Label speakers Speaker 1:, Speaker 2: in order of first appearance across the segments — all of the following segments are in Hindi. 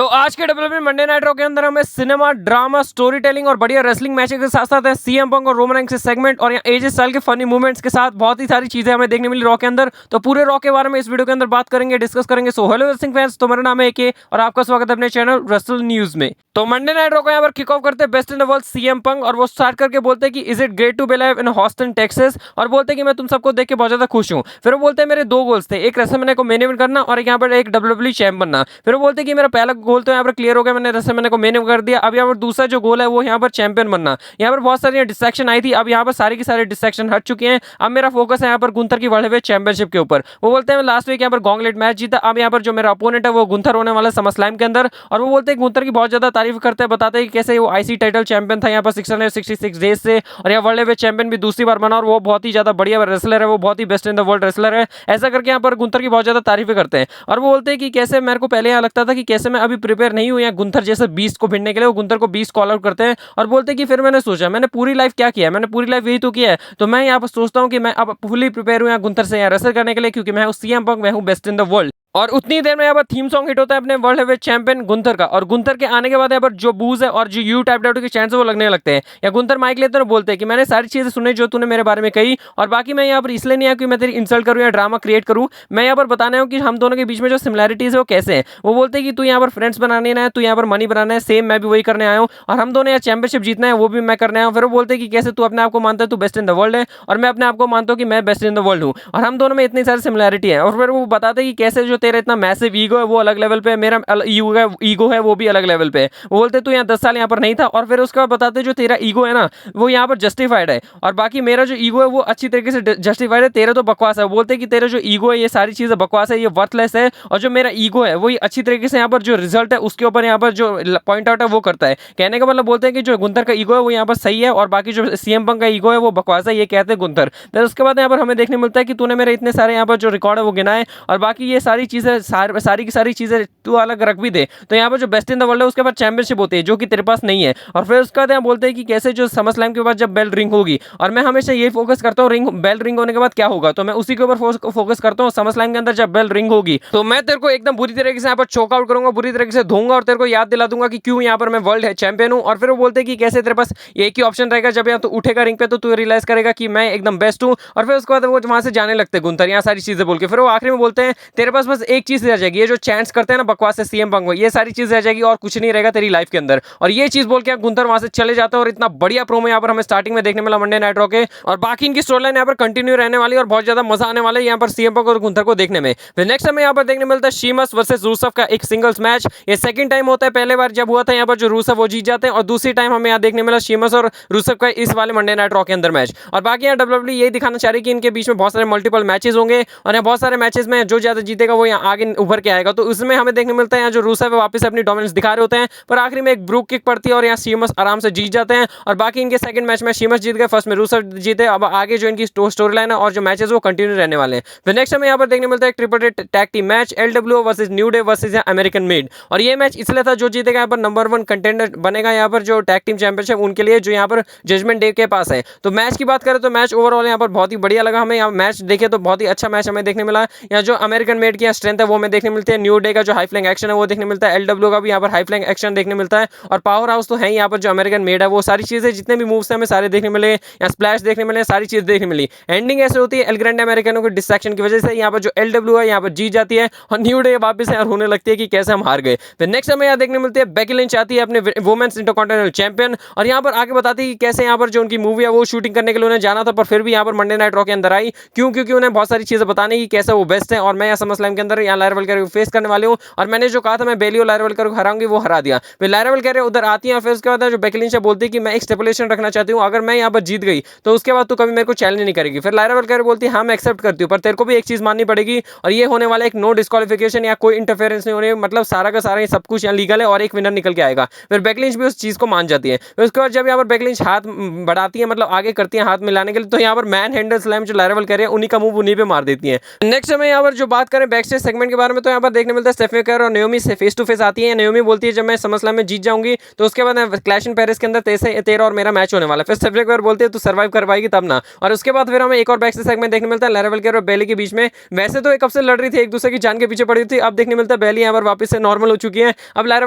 Speaker 1: तो आज के WWE मंडे नाइट रॉ के अंदर हमें सिनेमा, ड्रामा, स्टोरी टेलिंग और बढ़िया रेसलिंग मैचेस के साथ साथ सीएम पंक और रोमन रेंस के सेगमेंट और यहाँ एजे स्टाइल के फनी मूवमेंट्स के साथ बहुत ही सारी चीजें हमें देखने मिली रॉ के अंदर। तो पूरे रॉ के बारे में इस वीडियो के अंदर बात करेंगे, डिस्कस करेंगे। सो हेलो रेसलिंग फैंस, तो मेरा नाम है एके और आपका स्वागत है अपने चैनल रेसल न्यूज में। तो मंडे नाइट रॉ को यहाँ पर किक ऑफ करते हैं best in the world CM Punk, और वो स्टार्ट करके बोलते हैं कि is it great to be live in Houston Texas, और बोलते हैं कि मैं तुम सबको देख के बहुत ज्यादा खुश हूँ। फिर वो बोलते हैं मेरे दो गोल्स थे, एक रेसलमैनिया को मेन इवेंट करना और यहाँ पर एक WWE चैंप बनना। फिर वो बोलते हैं कि मेरा पहला गोल तो यहाँ पर क्लियर हो गया, मैंने रेसलमैनिया को मेन इवेंट कर दिया। अब यहाँ पर दूसरा जो गोल है वो यहाँ पर चैंपियन बनना। यहाँ पर बहुत सारी डिस्ट्रैक्शन आई थी, अब यहाँ पर सारी की सारी डिस्ट्रैक्शन हट चुकी हैं। अब मेरा फोकस है यहाँ पर गुंथर की वर्ल्ड हेवीवेट चैंपियनशिप के ऊपर। वो बोलते हैं लास्ट वीक यहाँ पर गॉन्गलेट मैच जीता, अब यहाँ पर जो मेरा अपोनेंट है वो गुंथर होने वाला समरस्लैम के अंदर। और वो बोलते हैं गुंथर की बहुत ज्यादा तारीफ करते हैं, बताते हैं कि कैसे वो आईसी टाइटल चैंपियन था यहाँ पर 666 डेज से, और यहाँ वर्ल्ड हेवीवेट चैंपियन भी दूसरी बार बना, और वो बहुत ही ज्यादा बढ़िया रेसलर है, वो बहुत ही best in the world wrestler है। ऐसा करके यहाँ पर गुंथर की बहुत ज्यादा तारीफें करते हैं। और वो बोलते हैं कि कैसे मेरे को पहले यहाँ लगता था कि कैसे मैं अभी प्रिपेयर नहीं हूँ यहाँ गुंथर जैसे बीस्ट को भिड़ने के लिए। वो गुंथर को बीस्ट कॉल आउट करते हैं और बोलते हैं कि फिर मैंने सोचा मैंने पूरी लाइफ क्या किया है, मैंने पूरी लाइफ यही तो किया है। तो मैं यहाँ पर सोचता हूँ कि मैं अब फुली प्रिपेयर हूँ यहाँ गुंथर से यहाँ रेसल करने के लिए, क्योंकि मैं हूँ सीएम पंक, मैं हूँ बेस्ट इन द वर्ल्ड। और उतनी देर में यहाँ पर थीम सॉन्ग हिट होता है अपने वर्ल्ड हेवीवेट चैंपियन गुंथर का, और गुंथर के आने के बाद यहाँ पर जो बूज है और जो यू टाइप के चैंट्स वो लगने लगते हैं। या गुंथर माइक लेते हैं और बोलते हैं कि मैंने सारी चीजें सुनी जो तूने मेरे बारे में कही, और बाकी मैं यहाँ पर इसलिए नहीं आया कि मैं तेरी इंसल्ट करूँ या ड्रामा क्रिएट करूँ, मैं यहाँ पर बताना हूँ कि हम दोनों के बीच में जो सिमिलैरिटीज है वो कैसे है। वो बोलते हैं कि तू यहाँ पर फ्रेंड्स बनाने ना है, तू यहाँ पर मनी बनाना है, सेम मैं भी वही करने आया हूँ, और हम दोनों यहाँ चैंपियनशिप जीतना है वो भी मैं करने आया हूँ। फिर वो बोलते हैं कि कैसे तू अपने आप को मानता है तू बेस्ट इन द वर्ल्ड है, और मैं अपने आप को मानता हूँ कि मैं बेस्ट इन द वर्ल्ड हूँ, और हम दोनों में इतनी सारी सिमिलैरिटी है। और फिर वो बताते हैं कि कैसे जो तेरा इतना मैसिव ईगो है वो अलग लेवल पे है, मेरा ईगो है वो भी अलग लेवल पे है। वो बोलते तू यहाँ 10 साल यहाँ पर नहीं था, और फिर उसके बाद बताते जो तेरा ईगो है ना वो यहाँ पर जस्टिफाइड है, और बाकी मेरा जो ईगो है वो अच्छी तरीके से जस्टिफाइड है, तेरा तो बकवास है। वो बोलते हैं कि तेरा जो ईगो है ये सारी चीजें बकवास है, ये वर्थलेस है, और जो मेरा ईगो है वो अच्छी तरीके से यहाँ पर जो रिजल्ट है उसके ऊपर यहाँ पर जो पॉइंट आउट है वो करता है। कहने का मतलब बोलते हैं कि जो गुंथर का ईगो है वो यहाँ पर सही है, और बाकी जो सीएम पंक का ईगो है वो बकवास है, ये कहते हैं गुंथर। फिर उसके बाद यहाँ पर हमें देखने मिलता है कि तूने मेरे इतने सारे यहाँ पर जो रिकॉर्ड है वो गिनाए, और बाकी ये सारी चीजें सारी की सारी चीजें तू अलग रख भी दे, तो यहाँ पर जो बेस्ट इन द वर्ल्ड है उसके बाद चैंपियनशिप होती है जो कि तेरे पास नहीं है। और फिर उसके बाद यहाँ बोलते हैं कि कैसे जो समर स्लैम के बाद जब बेल रिंग होगी, और मैं हमेशा ये फोकस करता हूँ बेल रिंग होने के बाद क्या होगा, तो मैं उसी के ऊपर फोकस करता हूँ। समर स्लैम के अंदर जब बेल रिंग होगी तो मैं तेरे को एकदम बुरी तरीके से यहाँ पर चोक आउट करूंगा, बुरी तरीके से धोऊंगा, और तेरे को याद दिला दूंगा कि क्यों यहाँ पर मैं वर्ल्ड चैंपियन हूँ। और फिर वो बोलते हैं कि कैसे तेरे पास एक ही ऑप्शन रहेगा, जब यहाँ तो उठेगा रिंग पे तो तू रियलाइज करेगा कि मैं एकदम बेस्ट हूँ। और फिर उसके बाद वो वहां से जाने लगते हैं गुंथर यहाँ सारी चीजें बोल के। फिर वो आखिरी में बोलते हैं तेरे पास बस एक चीज रह जाएगी, ये जो चैंट्स करते हैं ना बकवास से सीएम पंक, ये सारी चीज रह जाएगी और कुछ नहीं रहेगा तेरी लाइफ के अंदर। और ये चीज बोल के गुंथर वहां से चले जाता है, और इतना बढ़िया प्रोमो यहाँ पर हमें स्टार्टिंग में देखने मिला मंडे नाइट रॉ के, और बाकी इनकी स्टोरी लाइन यहाँ पर कंटिन्यू रहने वाली है और बहुत ज्यादा मजा आने वाला है यहाँ पर सीएम पंक और गुंथर को देखने में। फिर नेक्स्ट हमें यहाँ पर देखने मिलता है शीमस वर्सेस रूसेफ का एक सिंगल्स मैच। ये सेकंड टाइम होता है, पहले बार जब हुआ था यहाँ पर जो रूसेफ वो जीत जाते हैं, और दूसरी टाइम हमें यहाँ देखने मिला शीमस और रूसेफ का इस वाले मंडे नाइट रॉ के अंदर मैच। और बाकी यहाँ WWE यही दिखाना चाह रही है कि इनके बीच में बहुत सारे मल्टीपल मैचेस होंगे, और यहाँ बहुत सारे मैचेस में जो ज्यादा जीतेगा वो यहाँ आगे उभर के आएगा। तो उसमें हमें देखने मिलता है यहाँ जो रूसेफ है वापस अपनी डोमिनेंस दिखा रहे होते हैं, पर आखिरी में एक ब्रूक किक पड़ती है और यहाँ शीमस आराम से जीत जाते हैं। और बाकी इनके सेकंड मैच में शीमस जीत गए, फर्स्ट में रूसेफ जीते। अब आगे जो इनकी स्टोरी लाइन है और जो मैचेस वो कंटिन्यू रहने वाले हैं। फिर नेक्स्ट हमें यहाँ पर देखने मिलता है एक triple tag team match, LWO versus new day versus American made. और ये मैच इसलिए था जो जीतेगा यहाँ पर नंबर 1 कंटेंडर बनेगा यहाँ पर जो टैग टीम चैंपियनशिप उनके लिए, जो यहाँ पर जजमेंट डे के पास है। तो मैच की बात करें तो मैच ओवरऑल यहाँ पर बहुत ही बढ़िया लगा हमें। यहाँ मैच देखे तो बहुत ही अच्छा मैच हमें देखने मिला। यहाँ जो अमेरिकन मेड की स्ट्रेंथ है वो हमें देखने मिलती है, न्यू डे का जो हाई फ्लाइंग एक्शन है वो देखने मिलता है, LWO का भी यहाँ पर हाई फ्लाइंग एक्शन देखने मिलता है, और पावर हाउस तो है यहाँ पर जो अमेरिकन मेड है वो सारी चीजें जितने भी मूव्स हैं हमें सारे देखने मिले, यहाँ स्प्लैश देखने मिले, सारी चीज देखने मिली। एंडिंग ऐसे होती है एल ग्रैंड अमेरिकनो के डिस्ट्रैक्शन की वजह से यहाँ पर जो LWO है यहाँ पर जीत जाती है, और न्यू डे वापस यार होने लगती है कि कैसे हम हार गए। फिर नेक्स्ट हमें यहाँ देखने मिलती है बेकी लिंच आती है अपने वुमेन्स इंटरकॉन्टिनेंटल चैंपियन, और यहाँ पर आगे बताती है कि कैसे यहाँ पर जो उनकी मूवी है वो शूटिंग करने के लिए उन्हें जाना था, पर फिर भी यहाँ पर मंडे नाइट रॉ के अंदर आई। क्यों? क्योंकि उन्हें बहुत सारी चीजें बताने की कैसे वो बेस्ट है, और मैं यहाँ समरस्लैम के अंदर यहाँ लायरा वल्कियर को फेस करने वाले हूँ, और मैंने जो कहा था मैं बेली और लायरा वल्कियर को हराऊंगी वो हरा दिया। फिर लायरा वल्कियर उधर आती है, फिर उसके बाद जो बेकी लिंच बोलती है कि मैं एक स्टेपुलेशन रखना चाहती हूँ, अगर मैं यहाँ पर जीत गई तो उसके बाद तू कभी मेरे को चैलेंज नहीं करेगी। फिर लायरा वल्कियर बोलती है हाँ मैं एक्सेप्ट करती हूँ, पर तेरे को भी एक चीज माननी पड़ेगी, और ये होने वाला एक नो डिस्क्वालिफिकेशन या कोई इंटरफेरेंस नहीं होने, मतलब सारा का सारा सब कुछ यहाँ लीगल है और एक विनर निकल के आएगा। फिर बेकी लिंच भी उस चीज को मान जाती है। फिर उसके बाद जब यहाँ पर बेकी लिंच हाथ बढ़ाती है, मतलब आगे करती है हाथ मिलाने के लिए, तो यहाँ पर मैन हैंडल स्लैम जो लायरा वल्कियर है उन्हीं का मूव उन्हीं पे मार देती है। नेक्स्ट हमें यहाँ पर जो बात करें बैक स्टेज सेगमेंट के बारे में तो यहाँ पर देखने मिलता है स्टेफनी मैकर और नाओमी से फेस टू फेस आती है। नाओमी बोलती है जब मैं समरस्लैम में जीत जाऊंगी तो उसके बाद क्लैश इन पेरिस के अंदर तेरा और मेरा मैच होने वाला है। फिर स्टेफनी मैकर बोलती है तू सर्वाइव कर पाएगी तब ना। और उसके बाद फिर हमें एक और बैक से सेगमेंट देखने मिलता है लैरा वेलकर और बेली के बीच में। वैसे तो एक कब से लड़ रही थी, एक दूसरे की जान के पीछे पड़ी थी, अब देखने मिलता है बेली यहाँ पर वापस से नॉर्मल हो चुकी है। अब लैरा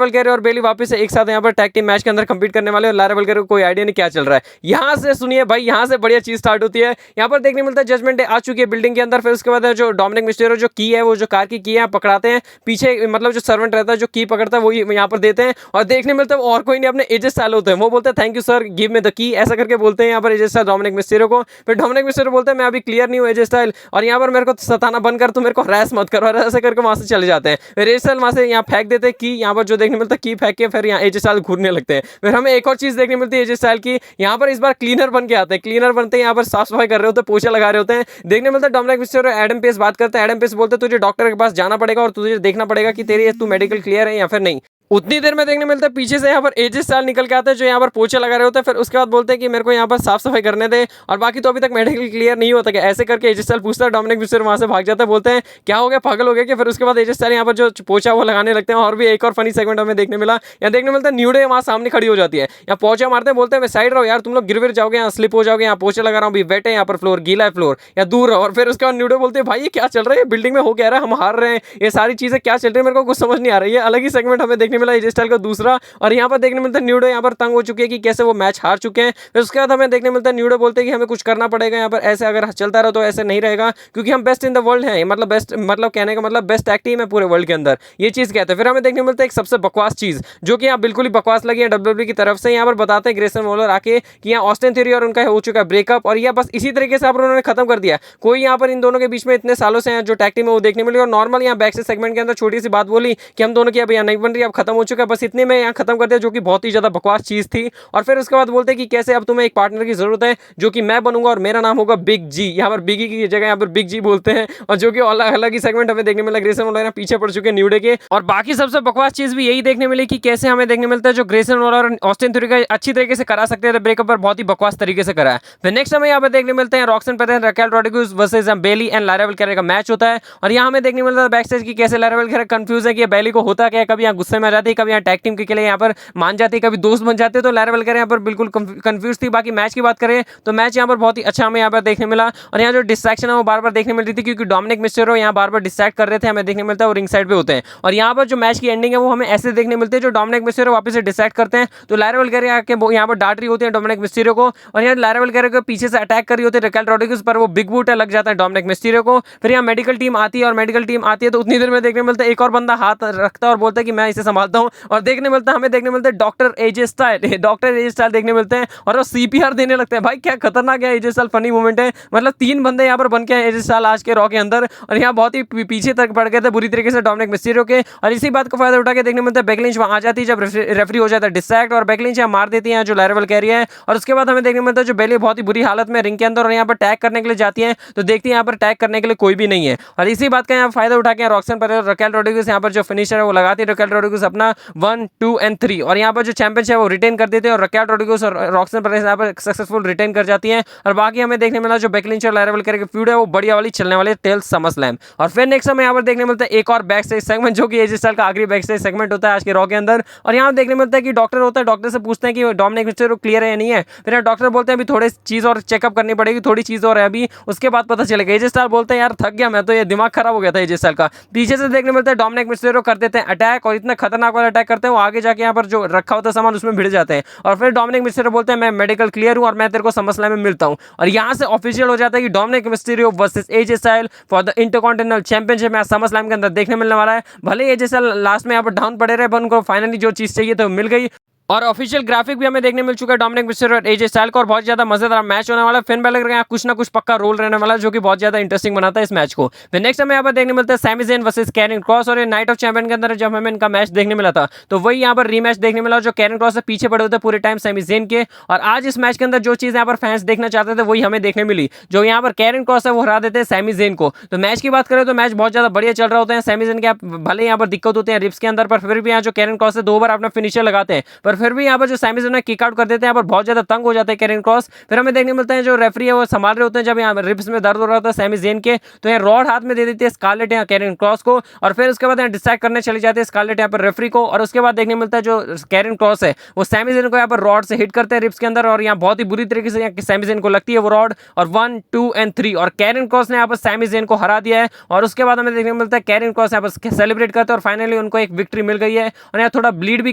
Speaker 1: वेलकर और बेली वापस से एक साथ यहाँ पर टैग टीम मैच के अंदर कंपीट करने वाले और लैरा वेलकर को कोई आइडिया नहीं क्या चल रहा है। यहाँ से सुनिए भाई, यहाँ से बढ़िया चीज स्टार्ट होती है। यहाँ पर देखने मिलता है जजमेंट डे आ चुकी है बिल्डिंग के अंदर। फिर उसके बाद जो डोमिनिक मिस्टेरो जो की है वो जो कार की है पकड़ाते हैं पीछे, मतलब जो सर्वेंट रहता है जो की पकड़ता है वही यहाँ पर देते हैं। और देखने मिलता है और कोई नहीं अपने एजे स्टाइल होते हैं, वो बोलते हैं thank you sir give me the key, ऐसा करके बोलते हैं यहाँ पर एजे स्टाइल डोमिनिक मिस्टेरो को। फिर डोमिनिक मिस्टेरो बोलते हैं मैं अभी क्लियर नहीं हूँ एजे स्टाइल, और यहाँ पर मेरे को सताना बंद कर, तो मेरे को हरास मत करो, ऐसा करके वहां से चले जाते हैं। फिर एजे स्टाइल वहां से यहाँ फेंक देते हैं की, यहाँ पर जो देखने मिलता है की फेंक के फिर यहाँ एजे स्टाइल घूरने लगते हैं। फिर हमें एक और चीज देखने मिलती है एजे स्टाइल की, यहाँ पर इस बार क्लीनर बन के आते हैं। क्लीनर बनते हैं यहाँ पर साफ सफाई कर रहे होते हैं, पोछा लगा रहे होते हैं। देखने मिलता है डोमिनिक मिस्टेरो एडम पेस बात करते हैं। एडम पेस बोलते तुझे डॉक्टर के पास जाना पड़ेगा और तुझे देखना पड़ेगा कि तेरी तू मेडिकल क्लियर है या फिर नहीं। उतनी देर में देखने मिलता है पीछे से यहाँ पर एजे स्टाइल निकल के आते हैं जो यहाँ पर पोछे लगा रहे होते हैं। फिर उसके बाद बोलते हैं कि मेरे को यहाँ पर साफ सफाई करने दे और बाकी तो अभी तक मेडिकल क्लियर नहीं होता क्या, ऐसे करके एजे स्टाइल पूछता है। डोमिनिक मिस्टेरो वहां से भाग जाता है, बोलते हैं क्या हो गया पागल हो गया कि। फिर उसके बाद एजे स्टाइल यहाँ पर जो पोछा वो लगाने लगते हैं। और भी एक और फनी सेगमेंट हमें देखने मिला, यहाँ देखने मिलता है न्यू डे वहाँ सामने खड़ी हो जाती है, यहाँ पोछा मारते हैं, बोलते हैं मैं साइड रहो यार, तुम लोग गिर जाओगे, यहाँ स्लिप हो जाओगे, यहाँ पोछा लगा रहा हूँ, वेट है यहाँ पर, फ्लोर गीला है फ्लोर, या दूर रहो। और फिर उसके बाद न्यू डे बोलते हैं भाई ये क्या चल रहा है, बिल्डिंग में हो क्या रहा है, हम हार रहे हैं, ये सारी चीजें क्या चल रही है, मेरे को कुछ समझ नहीं आ रही है। अलग ही सेगमेंट हमें देखने मिला एजे स्टाइल का दूसरा। और यहाँ पर देखने मिलता है न्यू डे यहाँ पर तंग हो चुके हैं कि कैसे वो मैच हार चुके हैं। फिर उसके बाद हमें देखने मिलता है न्यू डे बोलते हैं कि हमें कुछ करना पड़ेगा यहाँ पर, ऐसे अगर चलता रहा तो ऐसे नहीं रहेगा, क्योंकि हम बेस्ट इन द वर्ल्ड हैं, मतलब बेस्ट, मतलब कहने का मतलब बेस्ट टैग टीम है पूरे वर्ल्ड के अंदर, ये चीज कहते हैं। फिर हमें देखने मिलता है एक सबसे बकवास चीज जो कि यहाँ बिल्कुल ही बकवास लगी है डब्ल्यूडब्ल्यूई की तरफ से। यहाँ पर बताते हैं ग्रेसन वॉलर आके कि यहाँ ऑस्टिन थ्योरी और उनका हो चुका है ब्रेकअप, और यह बस इसी तरीके से उन्होंने खत्म कर दिया। कोई यहाँ पर इन दोनों के बीच में इतने सालों से जो टैग टीम है वो देखने मिली, और नॉर्मल यहाँ बैक से सेगमेंट के अंदर छोटी सी बात बोली कि हम दोनों की अब यहाँ नहीं बन रही, अब खत्म हो चुका है, बस इतने में यहाँ खत्म कर दिया, जो कि बहुत ही ज्यादा बकवास चीज थी। और फिर उसके बाद बोलते हैं कि कैसे अब तुम्हें एक पार्टनर की जरूरत है जो कि मैं बनूंगा और मेरा नाम होगा बिग जी, यहाँ पर बिगी की जगह यहाँ पर बिग जी बोलते हैं, और जो कि अलग अलग ही सेगमेंट हमें देखने मिला। ग्रेसन वॉलर पीछे पड़ चुके हैं न्यू डे के, और बाकी सबसे बकवास चीज भी यही देखने मिली कि कैसे हमें देखने मिलता है जो ग्रेसन वॉलर और ऑस्टिन थ्योरी का अच्छी तरीके से करा सकते थे ब्रेकअप, पर बहुत ही बकवास तरीके से करा है। फिर नेक्स्ट हमें यहाँ पर देखने मिलते हैं Roxanne Perez Raquel Rodriguez versus Bayley and Lyra Valkyrie का मैच होता है। और यहाँ हमें देखने मिलता है बैक स्टेज की कैसे लैरा वेलकर कंफ्यूज है कि बेली को होता क्या है, कभी यहाँ गुस्से में आ जाती है, कभी यहाँ टैग टीम के लिए यहाँ पर मान जाती है, कभी दोस्त बन जाते हैं। तो लैरा वेलकर यहाँ पर बिल्कुल कंफ्यूज थी। बाकी मैच की बात करें तो मैच यहाँ पर बहुत ही अच्छा हमें यहाँ पर देखने मिला, और यहाँ जो डिस्ट्रैक्शन है वो बार बार देखने मिल रही थी, क्योंकि डोमिनिक मिस्टेरो यहाँ बार बार डिस्ट्रैक्ट कर रहे थे, हमें देखने मिलता है वो रिंग साइड पे होते हैं। और यहाँ पर जो मैच की एंडिंग है वो हमें ऐसे देखने मिलती है, जो डोमिनिक मिस्टेरो वापस से डिस्ट्रैक्ट करते हैं तो लैरा वेलकर आके यहाँ पर डांट रही होती है डोमिनिक मिस्टेरो को, और यहाँ लैरा वेलकर को पीछे से अटैक कर रही होती है रकेल रोड्रिगेज पर, वो बिग बूट लग जाता है डोमिनिक मिस्टेरो को। फिर यहाँ मेडिकल टीम आती है, और मेडिकल टीम आती है तो उतनी देर में देखने मिलता है एक और बंदा हाथ रखता है और बोलता है कि मैं इसे संभालता हूँ, और देखने मिलता है हमें देखने मिलता है डॉक्टर एजे स्टाइल, डॉक्टर एजे स्टाइल देखने मिलते हैं, और वो सीपीआर देने लगते हैं। भाई क्या खतरनाक है एजे स्टाइल, फनी मोमेंट है, मतलब 3 बंदे यहाँ पर बन के एजे स्टाइल आज के रॉ के अंदर, और यहाँ बहुत ही पीछे तक पड़ गए थे बुरी तरीके से डोमिनिक मिस्टेरो के। और इसी बात को फायदा उठा के देखने मिलता है बेकी लिंच वहां आ जाती है जब रेफरी हो जाता है डिस्ट्रैक्ट, और बेकी लिंच यहाँ मार देती है जो लैरा वेलकर है। और उसके बाद हमें देखने मिलता है जो बेली बहुत ही बुरी हालत में रिंग के अंदर, और यहाँ पर टैग करने के लिए जाती है तो देखती है यहाँ पर टैग करने के लिए कोई भी नहीं है। और इसी बात का यहाँ फायदा उठा के रॉक्सन पर रकेल रोड्रिगेज यहाँ पर जो फिनिशर है वो लगाती है रकेल रोड्रिगेज अपना 1, 2 एंड 3, और यहाँ पर जो चैंपियनशिप है वो रिटेन कर देते हैं, और रकेल रोड्रिगेज और रॉक्सन पर यहाँ पर सक्सेसफुल रिटेन कर जाती है। और बाकी हमें देखने मिला जो बेकी लिंच और लैरा वेलकर के फ्यूड है वो बढ़िया वाली चलने वाली टेल समरस्लैम। और फिर नेक्स्ट हमें यहाँ पर देखने मिलता है एक और बैक स्टेज सेगमेंट, जो कि एजे स्टाइल का आखिरी बैक स्टेज सेगमेंट होता है आज के रॉ के अंदर। और यहाँ देखने मिलता है कि डॉक्टर होता है, डॉक्टर से पूछते हैं कि डोमिनिक मिस्टेरो क्लियर है या नहीं है। फिर डॉक्टर बोलते हैं अभी थोड़ी चीज और चेकअप करनी पड़ेगी, थोड़ी चीज और है अभी, उसके बाद पता चलेगा। एजे स्टाइल बोलते हैं यार थक गया मैं तो, ये दिमाग खराब हो गया था एजे स्टाइल का। पीछे से देखने मिलता है डोमिनिक मिस्टेरो कर देते हैं अटैक, और इतना खतरनाक वाला अटैक करते हैं वो आगे जाके यहाँ पर जो रखा होता है सामान उसमें भिड़ जाते हैं। और फिर डोमिनिक मिस्टेरो बोलते हैं मैं मेडिकल क्लियर हूँ और मैं तेरे को समरस्लैम में मिलता हूँ। और यहाँ से ऑफिशियल हो जाता है कि Dominik Mysterio versus AJ Styles for the Intercontinental Championship match SummerSlam के अंदर देखने मिलने वाला है। भले एजे स्टाइल लास्ट में यहाँ पर डाउन पड़े रहे, पर उनको फाइनली जो चीज चाहिए तो मिल गई। और ऑफिशियल ग्राफिक भी हमें देखने मिल चुका है डोमिनिक मिस्टेरो और एजे स्टाइल को, और बहुत ज्यादा मजेदार मैच होने वाला है। फिन बैलर का कुछ ना कुछ पक्का रोल रहने वाला है, जो कि बहुत ज्यादा इंटरेस्टिंग बनाता है इस मैच को। फिर नेक्स्ट हमें यहाँ पर देखने मिलता है Sami Zayn versus Karrion Kross, और नाइट ऑफ चैंपियन के अंदर जब हमें इनका मैच देखने मिला था तो वही यहाँ पर रीमैच देखने मिला, जो कैरन क्रॉस से पीछे पड़े होते पूरे टाइम सैमी ज़ेन के। और आज इस मैच के अंदर जो चीज यहाँ पर फैंस देखना चाहते थे वही हमें देखने मिली, जो यहाँ पर कैरन क्रॉस है वो हरा देते हैं सैमी ज़ेन को। तो मैच की बात करें तो मैच बहुत ज्यादा बढ़िया चल रहा होता है। सैमी ज़ेन के भले यहाँ पर दिक्कत होते हैं रिप्स के अंदर, पर फिर भी यहाँ जो कैरन क्रॉस है 2 बार अपना फिनिशर लगाते हैं, पर पर फिर भी यहाँ पर जो सैमी ज़ेन किक आउट कर देते हैं, यहाँ पर बहुत ज़्यादा तंग हो जाते हैं कैरियन क्रॉस। फिर हमें देखने मिलता है जो रेफरी है वो संभाल रहे होते हैं, जब यहाँ रिब्स में दर्द हो रहा था सैमी ज़ेन के, तो यहाँ रॉड हाथ में दे देती है स्कारलेट यहाँ कैरियन क्रॉस को, और फिर उसके बाद यहाँ डिस्ट्रैक्ट करने चली जाती है स्कारलेट यहाँ पर रेफरी को। और उसके बाद देखने मिलता है जो कैरियन क्रॉस है वो सैमी ज़ेन को यहाँ पर रॉड से हिट करते हैं रिब्स के अंदर, और यहाँ बहुत ही बुरी तरीके से यहाँ सैमी ज़ेन को लगती है वो रॉड, और 1 2 एंड 3 और कैरियन क्रॉस ने यहाँ पर सैमी ज़ेन को हरा दिया है। और उसके बाद हमें देखने को मिलता है कैरियन क्रॉस यहाँ पर सेलिब्रेट करते हैं और फाइनली उनको एक विक्ट्री मिल गई है। और यहाँ थोड़ा ब्लीड भी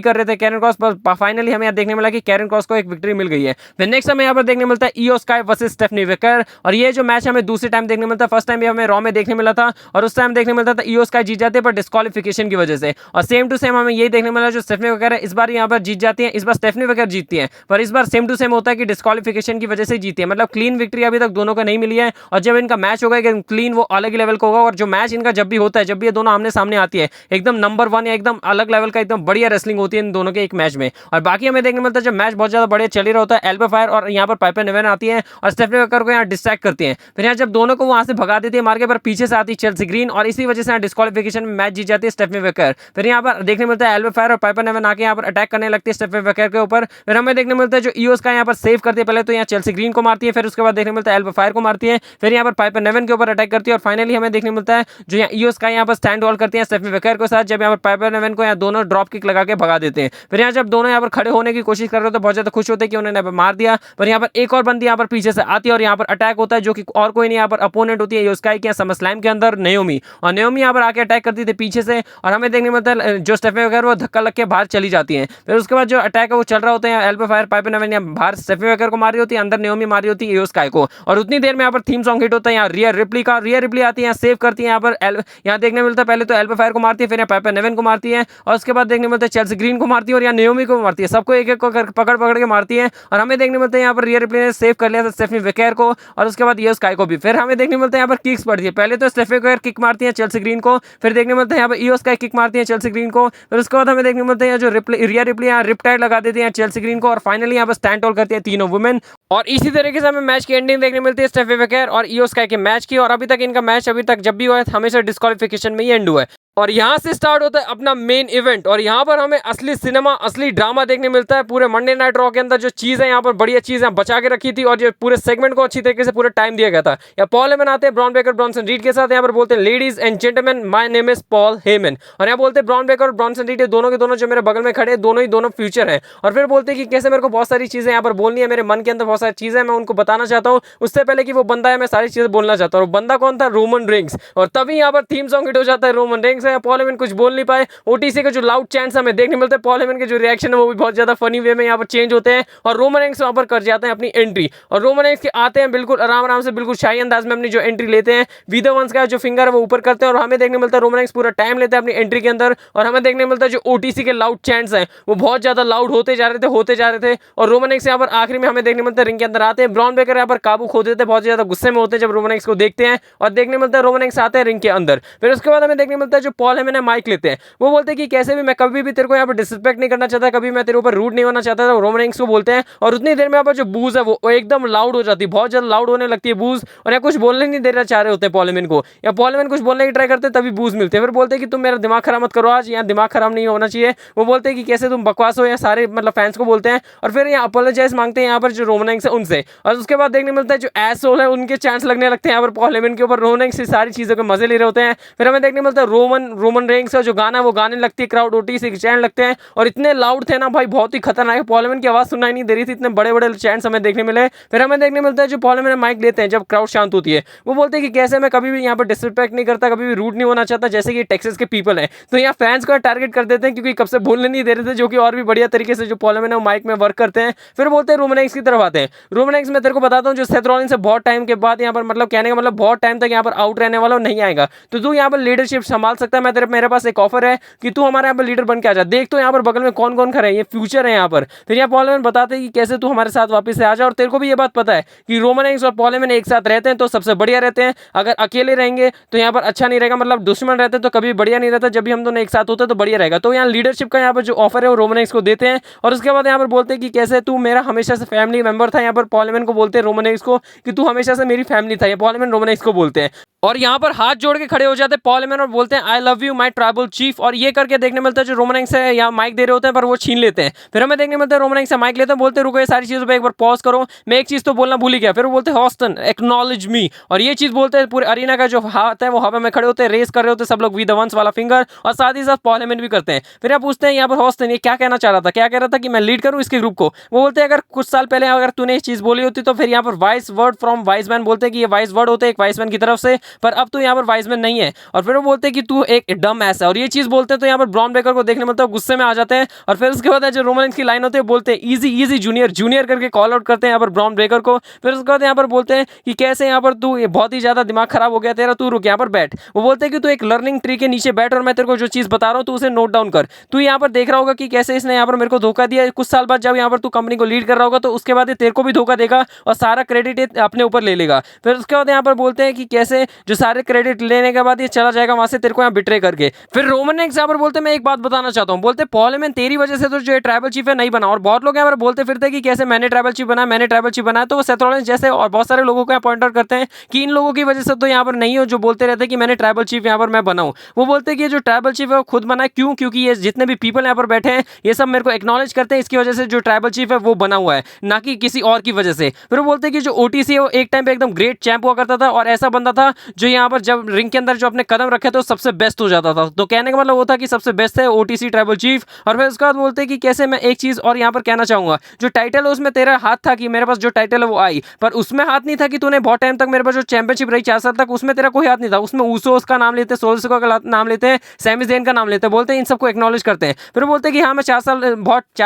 Speaker 1: कर रहे थे कैरियन क्रॉस, पर फाइनली हमें यहाँ देखने मिला कि कैरियन क्रॉस को एक विक्ट्री मिल गई है। फिर नेक्स्ट हमें यहाँ पर देखने मिलता है इयो स्काई वर्सेस स्टेफनी वेकर, और ये जो मैच हमें दूसरे टाइम देखने मिलता है, फर्स्ट टाइम भी हमें रॉ में देखने मिला था, और उस टाइम देखने मिलता था इयो स्काई जीत जाते हैं पर डिस्क्वालिफिकेशन की वजह से। और सेम टू सेम हमें यही देखने मिला जो स्टेफनी वेकर है इस बार यहाँ पर जीत जाती है, इस बार स्टेफनी वेकर जीतती है, पर इस बार सेम टू सेम होता है कि डिस्क्वालिफिकेशन की वजह से जीती है, मतलब क्लीन विक्ट्री अभी तक दोनों को नहीं मिली है। और जब इनका मैच होगा क्लीन वो अलग ही लेवल का होगा, और जो मैच इनका जब भी होता है, जब भी ये दोनों आमने सामने आती है, एकदम नंबर 1 या एकदम अलग लेवल का एकदम बढ़िया रेसलिंग होती है इन दोनों के एक मैच में। और बाकी हमें देखने मिलता है जब मैच बहुत ज्यादा बढ़िया चल ही रहा होता है, एल्बो फायर और यहाँ पर पाइपर निवेन आती है और स्टेफनी वेकर को यहाँ डिस्ट्रैक्ट करती है। फिर यहाँ जब दोनों को वहां से भगा देती है मार के, पर पीछे से आती है चेल्सी ग्रीन, और इसी वजह से यहाँ डिस्क्वालिफिकेशन में मैच जीत जाती है स्टेफनी वेकर। फिर यहाँ पर देखने मिलता है एल्बो फायर और पाइपर निवेन आके यहाँ पर अटैक करने लगती है स्टेफनी वेकर के ऊपर। फिर हमें देखने मिलता है जो ईओस का यहाँ पर सेव करती है, पहले तो यहाँ चेल्सी ग्रीन को मारती है, फिर उसके बाद देखने मिलता है एल्बो फायर को मारती है, फिर यहाँ पर पाइपर निवेन के ऊपर अटैक करती है, और फाइनली हमें देखने मिलता है जो यहाँ ईओस का यहाँ पर स्टैंड होल्ड करती है स्टेफनी वेकर के साथ, जब यहाँ पर पाइपर निवेन को यहाँ दोनों ड्रॉप किक लगा के भगा देते हैं। फिर यहाँ जब दोनों यहाँ पर खड़े होने की कोशिश कर रहे हो तो बहुत ज्यादा खुश होते हैं कि उन्होंने यहाँ पर मार दिया, पर यहाँ पर एक और बंदी यहाँ पर पीछे से आती है और यहाँ पर अटैक होता है, जो कि और कोई नहीं यहाँ पर अपोनेंट होती है योस्काई के समर स्लैम के अंदर नेओमी, और नेओमी यहाँ पर आके अटैक करती थी पीछे से, और हमें देखने मिलता है जो स्टेफनी वेकर वो धक्का लग के बाहर चली जाती है। फिर उसके बाद जो अटैक है वो चल रहा होता है, एल्बो फायर पाइपर निवेन यहाँ बाहर स्टेफनी वेकर को मारी होती है, अंदर नेओमी मारी होती है योस्काई को, और उतनी देर में यहाँ पर थीम सॉन्ग हिट होता है यहाँ रियर रिप्ली का। रियर रिप्ली आती है यहाँ सेव करती है, यहाँ पर यहाँ देखने मिलता है पहले तो एल्बो फायर को मारती है, फिर पाइपर निवेन को मारती है, और उसके बाद देखने मिलता है चेल्सी ग्रीन को मारती है, और यहाँ नेओमी को मारती है, सबको एक एक को पकड़ पकड़ के मारती है। और हमें देखने मिलता है यहाँ पर रियर रिप्ली ने सेव कर लिया था स्टेफनी वेकर को, और उसके बाद योस्काई को भी। फिर हमें देखने मिलता है यहाँ पर किक्स पड़ती है, पहले तो स्टेफनी वेकर किक मारती है चेल्सी ग्रीन को, फिर देखने मिलता है यहाँ पर योस्काई किक मारती है चेल्सी ग्रीन को, फिर उसके बाद हमें देखने मिलता है जो रियर रिप्ली यहाँ रिपटाइड लगा देती है चेल्सी ग्रीन को, और फाइनली यहाँ पर स्टैंड होल्ड करती है तीनों वुमेन। और इसी तरीके से हमें मैच की एंडिंग देखने मिलती है स्टेफनी वेकर और इयो स्काई के मैच की, और अभी तक इनका मैच अभी तक जब भी हुआ है हमेशा डिस्क्वालिफिकेशन में ही एंड हुआ है। और यहाँ से स्टार्ट होता है अपना मेन इवेंट, और यहाँ पर हमें असली सिनेमा असली ड्रामा देखने मिलता है। पूरे मंडे नाइट रॉ के अंदर जो चीज़ है यहाँ पर बढ़िया चीज़ बचा के रखी थी, और जो पूरे सेगमेंट को अच्छी तरीके से पूरा टाइम दिया गया था। या पॉल हेमन आते हैं ब्रॉन बेकर ब्रॉनसन रीड के साथ, यहाँ पर बोलते हैं ladies and gentleman my name is Paul Heyman, और यहाँ बोलते हैं ब्रॉन बेकर और ब्रॉनसन रीड दोनों के दोनों जो मेरे बगल में खड़े दोनों ही दोनों फ्यूचर हैं। और फिर बोलते हैं कि कैसे मेरे को बहुत सारी चीज़ें यहाँ पर बोलनी है, मेरे मन के अंदर बहुत सारी चीज़ें मैं उनको बताना चाहता हूँ, उससे पहले कि वो बंदा है मैं सारी चीज़ें बोलना चाहता हूँ। बंदा कौन था? Roman Reigns. और तभी यहाँ पर थीम सॉन्ग हिट हो जाता है रोमन रेंस है, पॉल हेमन कुछ बोल नहीं पाए। ओटीसी के जो लाउड चैंट्स हमें देखने मिलते हैं, पॉल हेमन के जो रिएक्शन है वो भी बहुत ज्यादा फनी वे में यहाँ पर चेंज होते हैं, और रोमन रेंस वहां पर कर जाते हैं अपनी एंट्री, और रोमन रेंस के आते हैं बिल्कुल आराम आराम से बिल्कुल शाही अंदाज में अपनी जो एंट्री लेते हैं, वीदर वंस का जो फिंगर है वो ऊपर करते हैं, और हमें देखने मिलता है रोमन रेंस पूरा टाइम लेते हैं अपनी एंट्री के अंदर, और हमें देखने मिलता है जो ओटीसी के लाउड चैंट्स हैं वो बहुत ज्यादा लाउड होते जा रहे थे, और रोमन रेंस यहाँ पर आखिरी में हमें देखने मिलता है रिंग के अंदर आते हैं, ब्रॉन बेकर यहाँ पर काबू खो देते हैं, बहुत ज्यादा गुस्से में होते हैं जब रोमन रेंस को देखते हैं, और देखने मिलता है रोमन रेंस आते हैं रिंग के अंदर। फिर उसके बाद हमें देखने मिलता है जो पॉल हेमन है माइक लेते हैं, वो बोलते हैं कि कैसे भी मैं कभी भी तेरे को यहाँ पर डिसरिस्पेक्ट नहीं करना चाहता, कभी मैं तेरे ऊपर रूड नहीं होना चाहता था, रोमन रेंस को बोलते हैं। और उतनी देर में यहाँ पर जो बूज है वो एकदम लाउड हो जाती है, बहुत ज्यादा लाउड होने लगती है बूज, और यहाँ कुछ बोलने नहीं देना चाह रहे होते हैं पॉल हेमन को, या पॉल हेमन कुछ बोलने की ट्राई करते हैं तभी बूज मिलते हैं। फिर बोलते हैं कि तुम मेरा दिमाग खराब मत करो, आज यहाँ दिमाग खराब नहीं होना चाहिए। वो बोलते हैं कि कैसे तुम बकवास हो, या सारे मतलब फैंस को बोलते हैं, और फिर यहाँ अपोलोजाइज मांगते हैं यहाँ पर जो रोमन रेंस है उनसे, और उसके बाद देखने मिलता है जो एसोल है उनके चांस लगने लगते हैं यहाँ पर पॉल हेमन के ऊपर। रोमन रेंस से सारी चीजों के मजे ले रहे होते हैं। फिर हमें देखने मिलता है रोमन रेंस का जो गाना वो गाने लगती है, क्राउड ओटीसी के चैन लगते हैं, और इतने लाउड थे ना भाई, बहुत ही खतरनाक। पॉल हेमन की आवाज सुनाई नहीं दे रही थी, इतने बड़े बड़े चैंट्स हमें देखने मिले। फिर हमें देखने मिलता है जो पॉल हेमन माइक लेते हैं जब क्राउड शांत होती है, वो बोलते हैं कि कैसे मैं कभी भी यहाँ पर डिसरिस्पेक्ट नहीं करता, कभी भी रूड नहीं होना चाहता, जैसे कि टेक्सास के पीपल हैं। तो यहाँ फैंस को टारगेट कर देते हैं क्योंकि कब से बोलने नहीं दे रहे थे, जो कि और भी बढ़िया तरीके से जो पॉल हेमन है वो माइक में वर्क करते हैं। फिर बोलते हैं रोमन रेंस की तरफ आते हैं। रोमन रेंस मैं तेरे को बताता हूँ जो सेथ रॉलिंस से बहुत टाइम के बाद यहाँ पर मतलब कहने का मतलब बहुत टाइम तक यहाँ पर आउट रहने वाला नहीं आएगा, तो तू यहाँ पर लीडरशिप संभाल सकता है। मैं तेरे मेरे पास एक ऑफर है कि तू हमारे यहाँ पर लीडर बन के आ जा, देख तो यहाँ पर बगल में कौन कौन खड़े हैं, ये फ्यूचर है यहाँ पर। फिर यहाँ पॉल हेमन बताते हैं कि कैसे तू हमारे साथ वापस से आ जा, और तेरे को भी ये बात पता है कि रोमन रेंस और पॉल हेमन एक साथ रहते हैं तो सबसे बढ़िया रहते हैं, अगर अकेले रहेंगे तो यहाँ पर अच्छा नहीं रहेगा, मतलब दुश्मन रहते हैं तो कभी बढ़िया नहीं रहता, जब भी हम दोनों एक साथ होते हैं तो बढ़िया रहेगा। तो यहाँ लीडरशिप का यहाँ पर जो ऑफर है वो रोमन रेंस को देते हैं, और उसके बाद यहाँ पर बोलते हैं कि कैसे तू मेरा हमेशा से फैमिली मेंबर था। यहाँ पर पॉल हेमन को बोलते हैं रोमन रेंस को कि तू हमेशा से मेरी फैमिली था, ये पॉल हेमन रोमन रेंस को बोलते हैं। और यहाँ पर हाथ जोड़ के खड़े हो जाते हैं पॉल हेमन और बोलते हैं I love you my tribal chief. और ये करके देखने मिलता है जो रोमन रेंस है यहाँ माइक दे रहे होते हैं पर वो छीन लेते हैं। फिर हमें देखने मिलता है रोमन रेंस से माइक लेते हैं, बोलते हैं रुको ये सारी चीज़ों पे एक बार पॉज करो, मैं एक चीज़ तो बोलना भूल ही गया। फिर वो बोलते हैं हॉस्टन एक्नॉलेज मी, और ये चीज़ बोलते हैं पूरे अरीना का जो हाथ है वो हवा में खड़े होते हैं, रेस कर रहे होते हैं सब लोग वी द वंस वाला फिंगर, और साथ ही साथ पॉल हेमन भी करते हैं। फिर आप पूछते हैं यहाँ पर हॉस्टन ये क्या कहना चाह रहा था, क्या कह रहा था कि मैं लीड करूँ इसके ग्रुप को। वो बोलते हैं अगर कुछ साल पहले अगर तूने ये चीज़ बोली होती तो फिर यहाँ पर vice word from vice man, बोलते हैं कि ये वाइस वर्ड होते हैं एक वाइस मैन की तरफ से, पर अब तो यहाँ पर वाइस मैन नहीं है। और फिर वो बोलते हैं कि तू एक डम ऐसा, और ये चीज़ बोलते हैं तो यहाँ पर ब्रॉन ब्रेकर को देखने मिलता है गुस्से में आ जाते हैं। और फिर उसके बाद जो रोमन की लाइन होती है बोलते हैं इजी इजी जूनियर जूनियर करके कॉल आउट करते हैं यहाँ पर ब्रॉन ब्रेकर को। फिर उसके बाद यहाँ पर बोलते हैं कि कैसे यहाँ पर तू बहुत ही ज़्यादा दिमाग खराब हो गया तेरा, तू रुक यहाँ पर बैठ। वो बोलते हैं कि तू एक लर्निंग ट्री के नीचे बैठ और मैं तेरे को जो चीज़ बता रहा हूँ तू उसे नोट डाउन कर। तू यहाँ पर देख रहा होगा कि कैसे इसने यहाँ पर मेरे को धोखा दिया, कुछ साल बाद जब यहाँ पर तू कंपनी को लीड कर रहा होगा तो उसके बाद ये तेरे को भी धोखा देगा और सारा क्रेडिट अपने ऊपर ले लेगा। फिर उसके बाद यहाँ पर बोलते हैं कि कैसे जो सारे क्रेडिट लेने के बाद ये चला जाएगा वहां से तेरे को यहाँ बिट्रे करके। फिर रोमन ने यहाँ पर बोलते मैं एक बात बताना चाहता हूँ, बोलते पॉल हेमन तेरी वजह से तो जो ट्राइबल चीफ है नहीं बना। और बहुत लोग यहाँ पर बोलते फिरते कि कैसे मैंने ट्राइबल चीफ बनाया मैंने ट्राइबल चीफ बनाया, तो वो सेथ रॉलिंस जैसे और बहुत सारे लोगों को यहाँ पॉइंट आउट करते हैं कि इन लोगों की वजह से तो यहाँ पर नहीं हो जो बोलते रहते कि मैंने ट्राइबल चीफ यहाँ पर मैं बनाऊँ। वो बोलते हैं कि जो ट्राइबल चीफ है वो खुद बना, क्यों, क्योंकि ये जितने भी पीपल यहाँ पर बैठे हैं ये सब मेरे को एक्नॉलेज करते हैं, इसकी वजह से जो ट्राइबल चीफ है वो बना हुआ है, ना कि किसी और की वजह से। फिर वो बोलते हैं कि जो ओटीसी है वो एक टाइम पे एकदम ग्रेट चैंप हुआ करता था और ऐसा बंदा था जो यहाँ पर जब रिंग के अंदर जो अपने कदम रखे तो सबसे बेस्ट हो जाता था। तो कहने का मतलब वो था कि सबसे बेस्ट है ओटीसी ट्राइबल चीफ। और फिर उसके बाद बोलते हैं कि कैसे मैं एक चीज़ और यहाँ पर कहना चाहूँगा, जो टाइटल है उसमें तेरा हाथ था कि मेरे पास जो टाइटल है वो आई, पर उसमें हाथ नहीं था कि तूने बहुत टाइम तक मेरे पास जो चैंपियनशिप रही 4 साल तक उसमें तेरा कोई हाथ नहीं था। उसमें ऊसोस का नाम लेते हैं, सोल्सको का नाम लेते हैं, सैमी ज़ेन का नाम लेते हैं, बोलते हैं इन सबको एक्नॉलेज करते हैं। फिर बोलते हैं कि हाँ मैं 4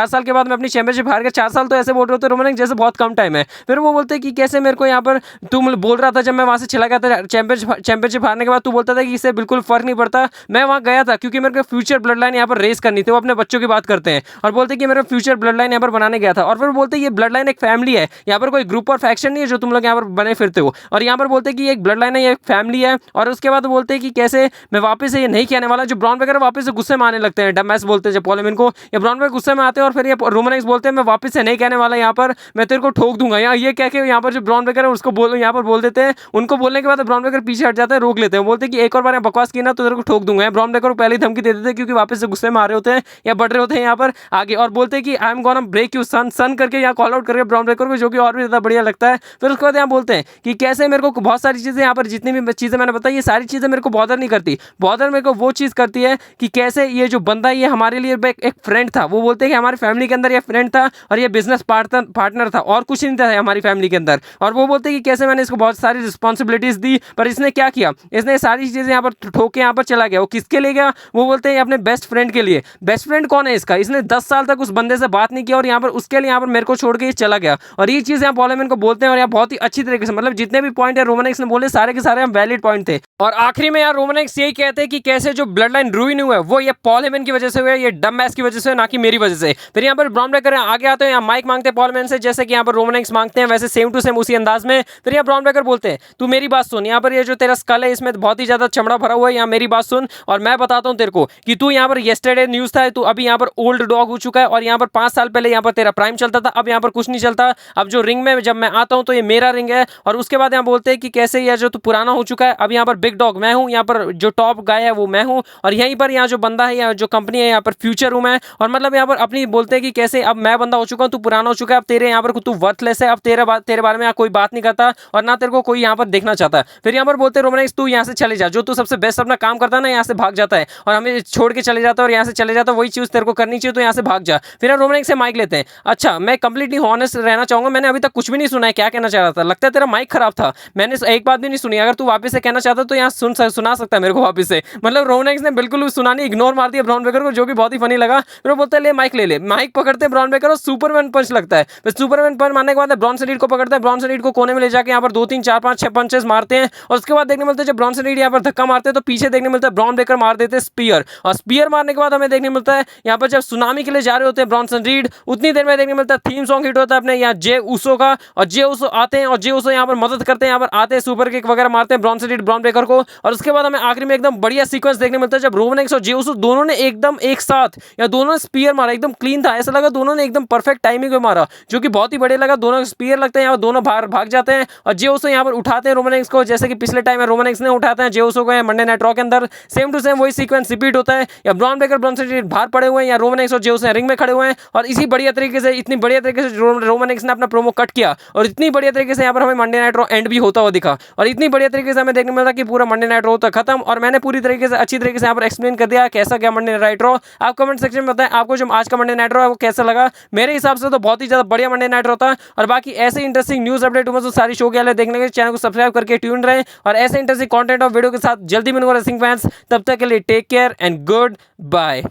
Speaker 1: साल के बाद मैं अपनी चैंपियनशिप हार गया। 4 साल तो ऐसे बोल रहे होते रोमन रेंस जैसे बहुत कम टाइम है। फिर वो बोलते हैं कि कैसे मेरे को यहाँ पर तुम बोल रहा था जब मैं वहाँ से चला गया था चैंपियनशिप हारने के बाद, तू बोलता था कि इससे बिल्कुल फर्क नहीं पड़ता, मैं वहाँ गया था क्योंकि मेरे को फ्यूचर ब्लड लाइन यहाँ पर रेस करनी थी। वो अपने बच्चों की बात करते हैं और बोलते हैं कि मेरा फ्यूचर ब्लड लाइन यहाँ पर बनाने गया था। और फिर बोलते हैं ये ब्लड लाइन एक फैमिली है, यहाँ पर कोई ग्रुप और फैक्शन नहीं है जो तुम लोग यहाँ पर बने फिरते हो। और यहाँ पर बोलते हैं कि एक ब्लड लाइन है, ये एक फैमिली है। और उसके बाद बोलते हैं कि कैसे मैं वापस से ये नहीं कहने वाला, जो ब्रॉन वगैरह वापस से गुस्से में आने लगते हैं, डमैस बोलते हैं जब पॉल हेमन को, या ब्रॉन वगैरह गुस्से में आते हैं और फिर ये रोमन रेंस बोलते हैं मैं वापस से नहीं कहने वाला, यहाँ पर मैं तेरे को ठोक दूंगा। यहाँ ये कह के यहाँ पर जो ब्रॉन वगैरह उसको यहाँ पर बोल देते हैं, उनको बोलने के बाद ब्रॉन वगैरह पीछे हट जाते हैं, रोक लेते हैं, बोलते हैं कि एक और बार बकवास की ना तो तेरे को ठोक दूंगा। ब्रॉन वगैरह को पहले ही धमकी दे देते हैं क्योंकि वापस से गुस्से में आ रहे होते हैं या बढ़ रहे होते हैं यहाँ पर आगे, और बोलते हैं कि I am gonna break you son son करके यहाँ कॉल आउट करके ब्रॉन ब्रेकर को, जो कि और भी ज़्यादा बढ़िया लगता है। फिर उसके बाद यहाँ बोलते हैं कि कैसे मेरे को बहुत सारी चीज़ें यहाँ पर जितनी भी चीज़ें मैंने बताई ये सारी चीज़ें मेरे को बॉदर नहीं करती, बॉदर मेरे को वो चीज़ करती है कि कैसे ये जो बंदा ये हमारे लिए एक फ्रेंड था। वो बोलते हैं कि हमारी फैमिली के अंदर ये फ्रेंड था और ये बिजनेस पार्टनर था और कुछ नहीं था हमारी फैमिली के अंदर। और वो बोलते हैं कि कैसे मैंने इसको बहुत सारी रिस्पॉन्सिबिलिटीज़ दी पर इसने क्या किया, इसने सारी चीज़ें यहाँ पर ठोक के यहाँ पर चला गया। वो किसके लिए गया, वो बोलते हैं अपने बेस्ट फ्रेंड के लिए। बेस्ट फ्रेंड कौन है इसका, इसने 10 साल तक उस बंदे से बात नहीं किया और यहाँ पर उसके लिए यहाँ पर मेरे को छोड़ के ये चला गया। और ये चीज़ यहाँ पॉल हेमन को बोलते हैं और यहाँ बहुत ही अच्छी तरीके से, मतलब जितने भी पॉइंट है रोमन रेंस ने बोले सारे के सारे वैलिड पॉइंट थे। और आखिरी में यार रोमन रेंस यही कहते हैं कि कैसे जो ब्लड लाइन रूइन हुआ है वो ये पॉल हेमन की वजह से हुआ है, ये डम मैस की वजह से, ना कि मेरी वजह से। फिर यहाँ पर ब्रॉन ब्रेकर आगे आते हैं, यहाँ माइक मांगते हैं पॉल हेमन से, जैसे कि यहाँ पर रोमन रेंस मांगते हैं वैसे सेम टू सेम उसी अंदाज में। फिर यहाँ ब्रॉन ब्रेकर बोलते हैं तू मेरी बात सुन, यहाँ पर ये जो तेरा स्कल है इसमें बहुत ही ज्यादा चमड़ा भरा हुआ है, यहाँ मेरी बात सुन और मैं बताता हूँ तेरे को कि तू यहाँ पर येस्टरडे न्यूज था, तू अभी यहाँ पर ओल्ड डॉग हो चुका है और यहाँ पर 5 साल पहले यहाँ पर तेरा प्राइम चलता था, अब यहाँ पर कुछ नहीं चलता। अब जो रिंग में जब मैं आता हूँ तो ये मेरा रिंग है। और उसके बाद यहाँ बोलते हैं कि कैसे यह जो तू पुराना हो चुका है, अब यहाँ पर बिग डॉग मैं हूँ, यहाँ पर जो टॉप गाय है वो मैं हूँ और यहीं पर यहाँ जो बंदा है या जो कंपनी है यहाँ पर फ्यूचर हूँ मैं। और मतलब यहाँ पर अपनी बोलते हैं कि कैसे अब मैं बंदा हो चुका हूँ, तू पुराना हो चुका है, अब तेरे यहाँ पर तू वर्थलेस है, अब तेरे बारे में कोई बात नहीं करता और ना तेरे को कोई यहाँ पर देखना चाहता है। फिर यहाँ पर बोलते रोमन रेंस तू यहाँ से चले जा, जो तू सबसे बेस्ट अपना काम करता है ना यहाँ से भाग जाता है और हमें छोड़ के चले जाता है और यहाँ से चले जाता है, वही चीज़ तेरे को करनी चाहिए तो यहाँ से भाग जा। फिर रोमन रेंस से माइक लेते हैं, अच्छा मैं कंप्लीटली हॉनेस्ट रहना चाहूंगा, मैंने अभी तक कुछ भी नहीं सुना है क्या कहना चाह रहा था, लगता है तेरा माइक खराब था, मैंने एक बात भी नहीं सुनी, अगर तू वापस से कहना चाहता तो यहाँ सुना सकता है मेरे को वापस से। मतलब रोमन रेंस ने बिल्कुल सुना नहीं, इग्नोर मार दिया ब्रॉन ब्रेकर को, जो कि बहुत ही फनी लगा। फिर वो बोलता है ले माइक ले माइक पकड़ते हैं ब्रॉन ब्रेकर और सुपरमैन पंच लगता है। फिर सुपरमैन पंच मारने के बाद ब्रॉन रीड को पकड़ता है, ब्रॉन रीड को कोने में ले जाके यहाँ पर 2 3 4 5 6 पंचेस मारते हैं और उसके बाद देखने मिलता है जब ब्रॉन रीड यहाँ पर धक्का मारते हैं तो पीछे देखने मिलता है ब्रॉन ब्रेकर मार देते हैं स्पीयर। और स्पीयर मारने के बाद हमें देखने मिलता है यहाँ पर जब सुनामी के लिए जा रहे होते हैं ब्रॉन रीड, उतनी देर में देखने मिलता है थीम सॉन्ग हिट होता है अपने यहाँ जे उसो का, और जे उसो आते हैं और जे उसो यहाँ पर मदद करते हैं, यहाँ पर आते हैं सुपर किक वगैरह मारते हैं ब्रॉन रीड ब्रॉन ब्रेकर को। और उसके बाद हमें आखिरी में एकदम बढ़िया सीक्वेंस देखने मिलता है जब रोमन रेंस और जे उसो दोनों ने एकदम एक साथ या दोनों ने स्पीयर मारा, एकदम क्लीन था, ऐसा लगा दोनों ने एकदम परफेक्ट टाइमिंग में मारा, जो कि बहुत ही बढ़िया लगा। दोनों स्पीयर लगते हैं और दोनों भाग जाते हैं और जे उसो यहाँ पर उठाते हैं रोमन रेंस को जैसे कि पिछले टाइम में रोमन रेंस ने उठाते हैं जे उसो को मंडे नाइट रॉ के अंदर सेम टू सेम वही सीक्वेंस रिपीट होता है, या ब्रॉन ब्रेकर ब्रॉन्सन रीड बाहर पड़े हुए हैं या रोमन रेंस और जे उसो रिंग में खड़े हुए हैं और इसी बढ़िया तरीके से इतनी बढ़िया तरीके से रोमन रेंस ने अपना प्रोमो कट किया और इतनी बढ़िया तरीके से यहाँ पर हमें मंडे नाइट रॉ एंड भी होता हुआ दिखा और इतनी बढ़िया तरीके से हमें देखने मिला कि पूरा मंडे नाइट रॉ होता खत्म। और मैंने पूरी तरीके से अच्छी तरीके से यहाँ पर एक्सप्लेन कर दिया कैसा क्या मंडे नाइट रॉ। आप कमेंट सेक्शन में बताएं आपको जो आज का मंडे नाइट रॉ है वो कैसा लगा। मेरे हिसाब से तो बहुत ही ज्यादा बढ़िया मंडे नाइट रॉ था। और बाकी ऐसे इंटरेस्टिंग न्यूज अपडेट तो सारी शो के लिए देखने के चैनल को सब्सक्राइब करके ट्यून रहे और ऐसे इंटरेस्टिंग कंटेंट और वीडियो के साथ जल्दी मिलूंगा रेसलिंग फैंस। तब तक के लिए take care and good bye.